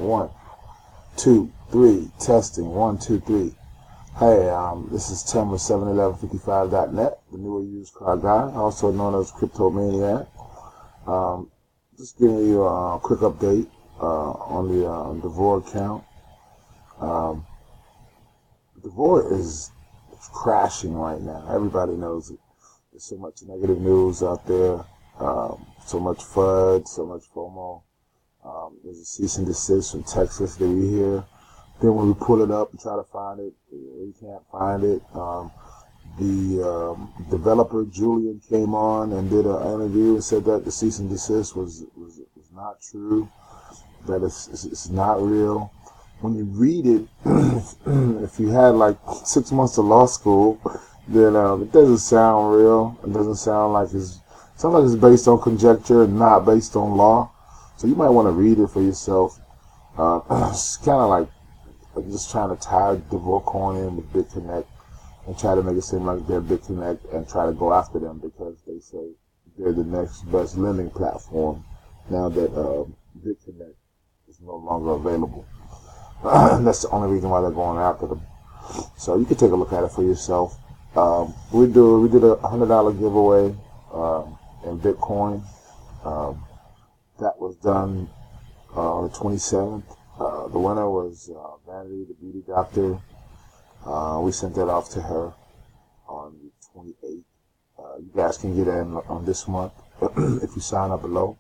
1, 2, 3. Testing. 1, 2, 3. Hey, this is Tim with 71155.net, the newer used car guy, also known as Crypto Maniac. Just giving you a quick update on the Davor account. Davor is crashing right now. Everybody knows it. There's so much negative news out there, so much FUD, so much FOMO. There's a cease and desist from Texas that we hear. Then when we pull it up and try to find it, we can't find it. The developer Julian came on and did an interview and said that the cease and desist was not true, that it's not real. When you read it, if you had like 6 months of law school, then it doesn't sound real. It doesn't sound like it's based on conjecture and not based on law. So you might want to read it for yourself. It's kind of like just trying to tie Davorcoin in with BitConnect and try to make it seem like they're BitConnect and try to go after them because they say they're the next best lending platform now that BitConnect is no longer available. That's the only reason why they're going after them. So you can take a look at it for yourself. We did a $100 giveaway in Bitcoin. That was done on the 27th. The winner was Vanity, the beauty doctor. We sent that off to her on the 28th. You guys can get in on this month if you sign up below.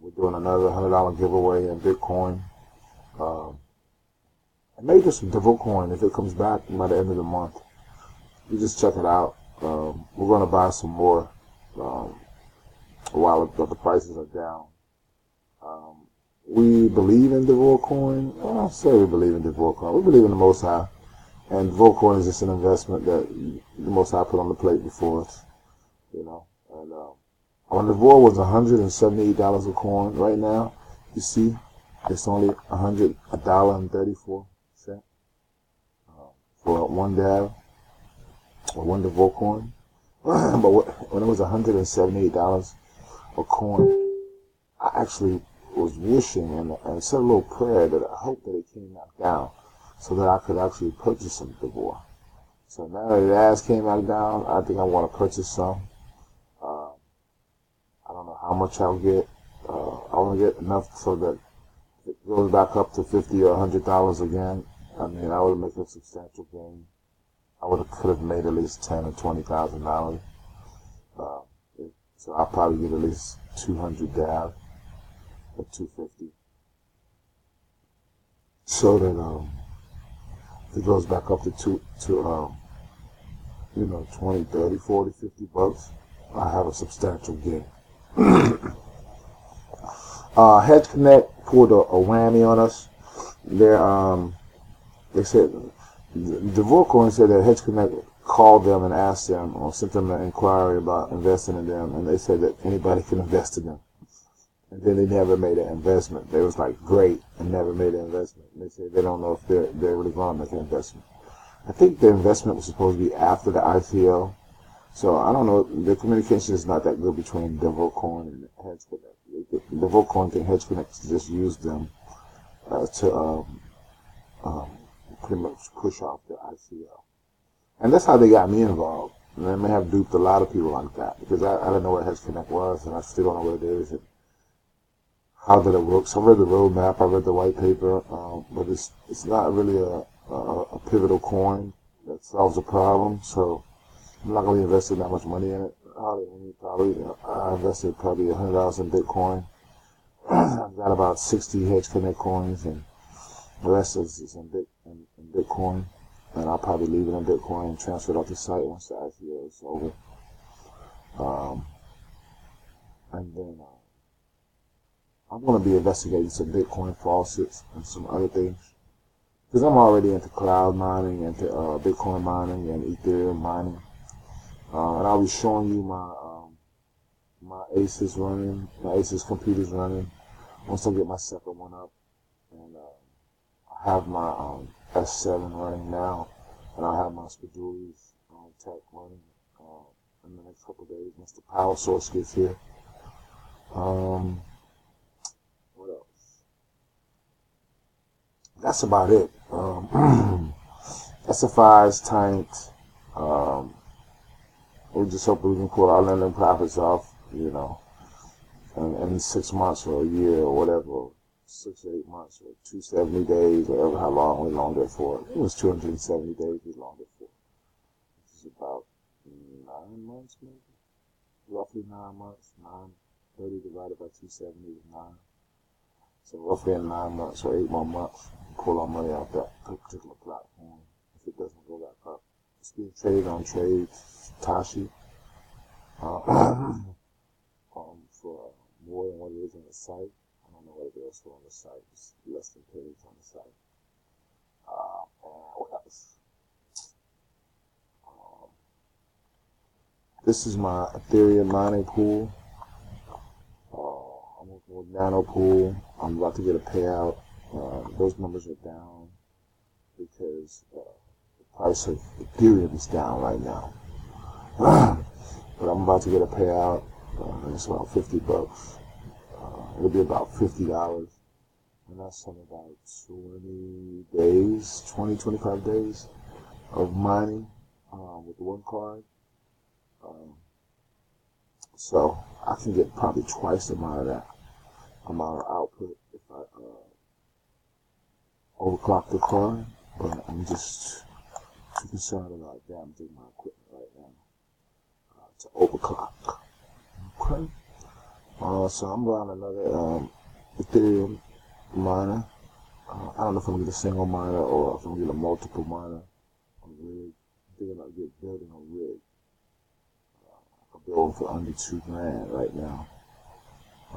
We're doing another $100 giveaway in Bitcoin. And maybe some Davorcoin if it comes back by the end of the month. You just check it out. We're going to buy some more while the prices are down. We believe in Davorcoin. I say we believe in Davorcoin. We believe in the Most High. And Davorcoin is just an investment that the Most High put on the plate before us. You know. And when Davor was $178 a coin, right now, you see, it's only $1.34 for one DAV or one Davorcoin. But when it was $178 a coin, I actually was wishing and said a little prayer that I hope that it came back down so that I could actually purchase some Davor. So now that it has came back down, I think I want to purchase some. I don't know how much I'll get. I want to get enough so that if it goes back up to $50 or $100 again, I mean, I would make a substantial gain. I could have made at least $10,000 or $20,000. So I'll probably get at least 200 DAV or 250. So that if it goes back up to 20, 30, 40, 50 bucks, I have a substantial gain. Hedge Connect pulled a whammy on us. They said Davorcoin said that Hedge Connect called them and asked them or sent them an inquiry about investing in them, and they said that anybody can invest in them. And then they never made an investment. They was like, great, and never made an investment. And they said they don't know if they're really going to make an investment. I think the investment was supposed to be after the ICO. So I don't know. The communication is not that good between Davorcoin and Hedge Connect. Davorcoin and Hedge Connect just used them to pretty much push off the ICO. And that's how they got me involved. And they may have duped a lot of people like that because I didn't know what Hedge Connect was, and I still don't know what it is and how did it work. So I read the roadmap, I read the white paper, but it's not really a pivotal coin that solves a problem. So I'm not going to invest that much money in it. I invested probably $100 in Bitcoin. I've got about 60 Hedge Connect coins, and the rest is in Bitcoin. And I'll probably leave it in Bitcoin and transfer it off the site once the ICO is over. And then I'm going to be investigating some Bitcoin faucets and some other things. Because I'm already into cloud mining, into Bitcoin mining and Ethereum mining. And I'll be showing you my Asus running, my Asus computers running once I get my second one up. And I have my S7 running now, and I have my Spaduli's tech running in the next couple of days once the power source gets here. What else? that's about it. SFI is tanked. We just hope we can pull our lending profits off, in 6 months or a year or whatever, 6 or 8 months or 270 days, whatever, how long we loaned it for. It was 270 days we loaned it for. Which is about 9 months, maybe? Roughly 9 months. 930 divided by 270 is 9. So roughly in 9 months or 8 more months, pull our money out that particular platform. If it doesn't go back up, it's being traded on Tashi for more than what it is on the site. I don't know what it is for on the site. It's less than pennies on the site. And what else? This is my Ethereum mining pool. I'm working with Nano Pool. I'm about to get a payout. Those numbers are down because the price of Ethereum is down right now. But I'm about to get a payout. It's about $50. It'll be about $50. And that's in about 25 days of mining with one card. So I can get probably twice the amount of that amount of output if I overclock the card. But I'm just too concerned about damaging my equipment right now to overclock. Okay. So I'm buying another Ethereum miner. I don't know if I'm gonna get a single miner or if I'm gonna get a multiple miner, a rig. I'm thinking about building a rig. I'm building for under $2,000 right now. I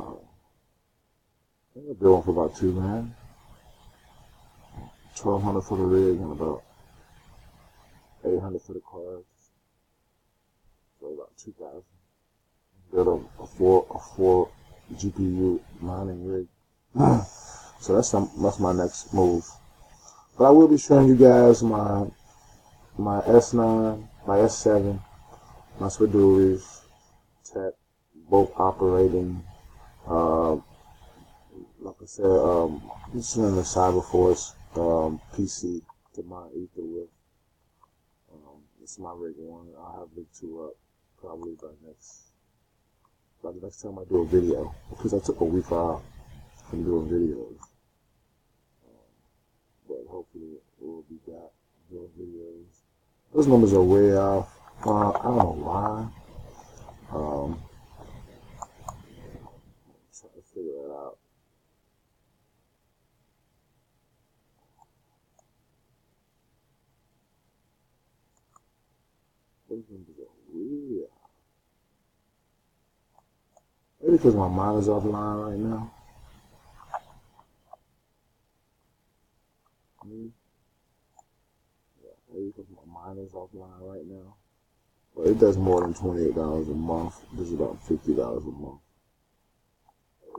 think I'm building for about $2,000. $1,200 for the rig and about $800 for the cards. So about $2,000. Build a four GPU mining rig. So that's my next move. But I will be showing you guys my S9, my S7, my Spaduris, tech, both operating. Like I said, this is in the CyberForce PC to mine Ether with. This is my rig 1. I'll have rig 2 up probably by the next time I do a video, because I took a week off from doing videos. But hopefully we'll be back doing videos. Those numbers are way off. I don't know why. Trying to figure that out. Those numbers are really off. Maybe because my miner's offline right now. Maybe because my miner's offline right now. But it does more than $28 a month. It does about $50 a month.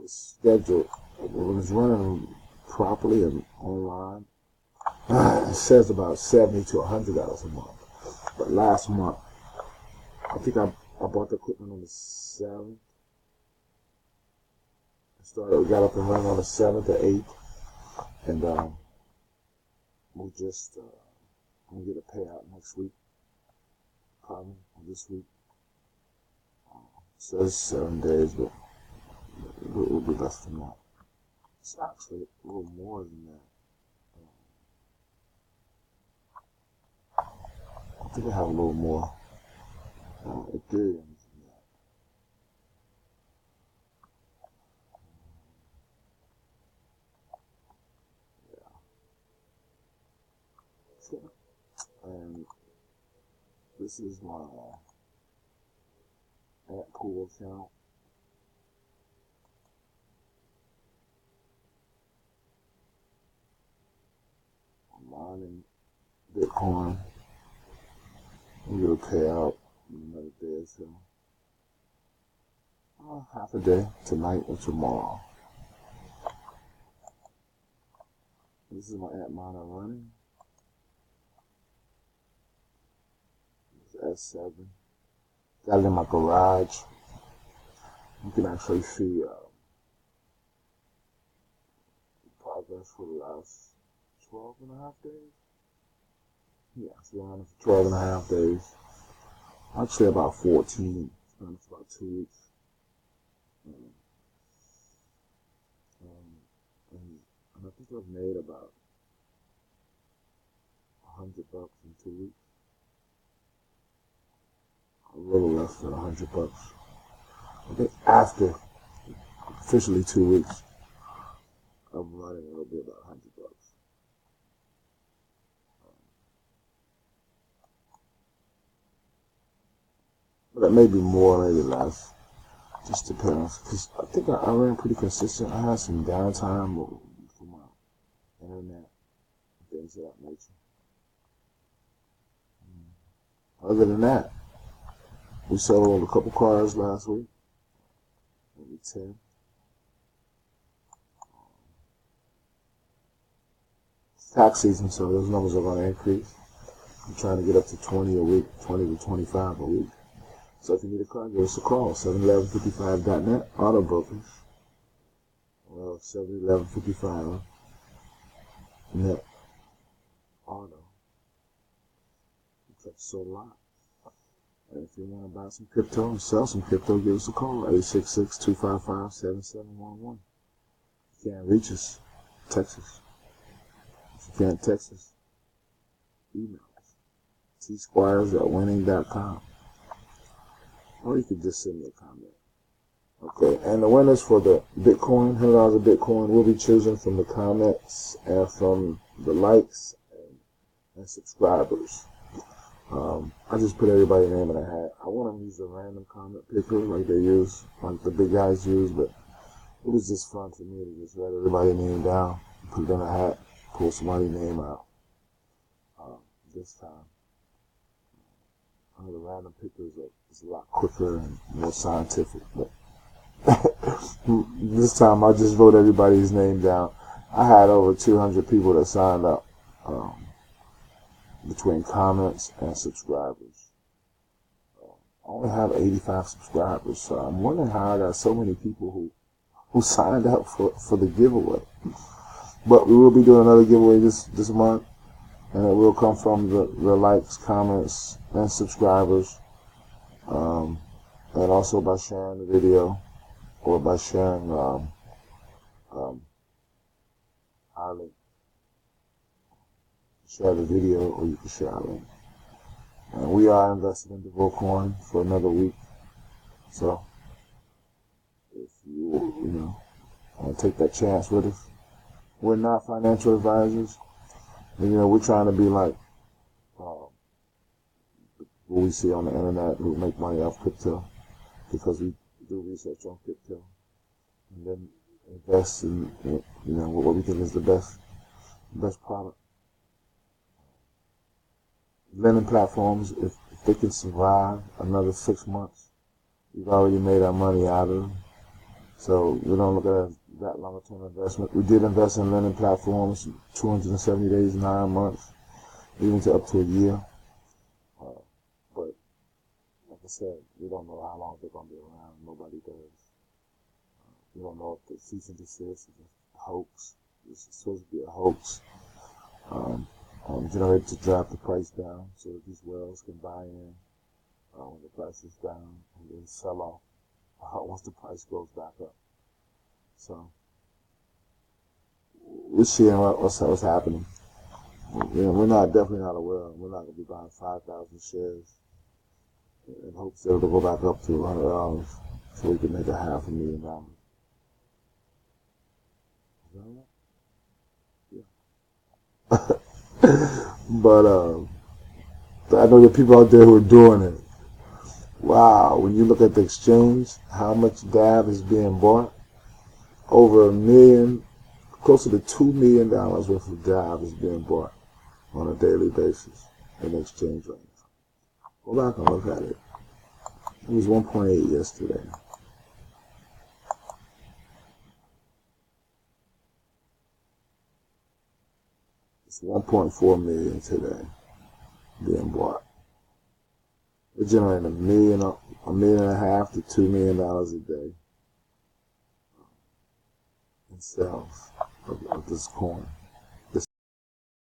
It's scheduled. When it's running properly and online, it says about $70 to $100 a month. But last month, I think I bought the equipment on the 7th. We got up and running on the 7th or 8th. And we just I'm gonna get a payout next week, probably, or this week. So it's 7 days, but it will be less than that. It's actually a little more than that. I think I have a little more Ethereum than that. Yeah. And this is my ant pool account. I'm mining Bitcoin. I'm gonna pay out in another day or so. Half a day, tonight or tomorrow. This is my ant miner running. It's S7. Got it in my garage. You can actually see progress for the last 12.5 days. Yeah, it's been running for 12.5 days. I'd say about 14. It's been for about 2 weeks. And I think I've made about $100 in 2 weeks. A little less than $100. I think after officially 2 weeks, I'm running it'll be about $100. But it may be more, maybe less. Just depends. Because I think I ran pretty consistent. I had some downtime for my internet and things of that nature. Other than that, we sold a couple cars last week. Maybe 10. It's tax season, so those numbers are going to increase. I'm trying to get up to 20 a week, 20 to 25 a week. So if you need a car, give us a call. 71155.net, auto brokers. Well, 71155.net, auto. It's so a lot. And if you want to buy some crypto and sell some crypto, give us a call. 866-255-7711. If you can't reach us, text us. If you can't text us, email us. tsquires@winning.com. Or you could just send me a comment. Okay, and the winners for the Bitcoin, $100 of Bitcoin, will be chosen from the comments and from the likes and subscribers. I just put everybody's name in a hat. I want to use a random comment picker like they use, like the big guys use, but it was just fun for me to just write everybody's name down, put it in a hat, pull somebody's name out. This time, the random pickers is a lot quicker and more scientific. But this time, I just wrote everybody's name down. I had over 200 people that signed up between comments and subscribers. I only have 85 subscribers, so I'm wondering how I got so many people who signed up for the giveaway. But we will be doing another giveaway this month, and it will come from the likes, comments, and subscribers, and also by sharing the video or by sharing our link. Share the video, or you can share our link. And we are invested in Davorcoin for another week, so if you want to take that chance with us, we're not financial advisors. We're trying to be like what we see on the internet who make money off crypto, because we do research on crypto and then invest in what we think is the best product. Lending platforms, if they can survive another 6 months, we've already made our money out of them. So we don't look at it as that longer-term investment. We did invest in lending platforms 270 days, 9 months, even to up to a year. But like I said, we don't know how long they're going to be around. Nobody does. We don't know if the cease and desist is a hoax. This is supposed to be a hoax. Generated to drop the price down so that these whales can buy in when the price is down, and then sell off once the price goes back up. So we're seeing what's happening. We're definitely not aware. We're not going to be buying 5,000 shares in hopes that it'll go back up to $100 so we can make $500,000. Is that right? Yeah. But I know there are people out there who are doing it. Wow, when you look at the exchange, how much DAV is being bought, over $1 million, closer to $2 million worth of DAV is being bought on a daily basis in the exchange right now. Go back and look at it. It was 1.8 yesterday. It's 1.4 million today being bought. We're generating $1.5 million to $2 million a day in sales of this coin.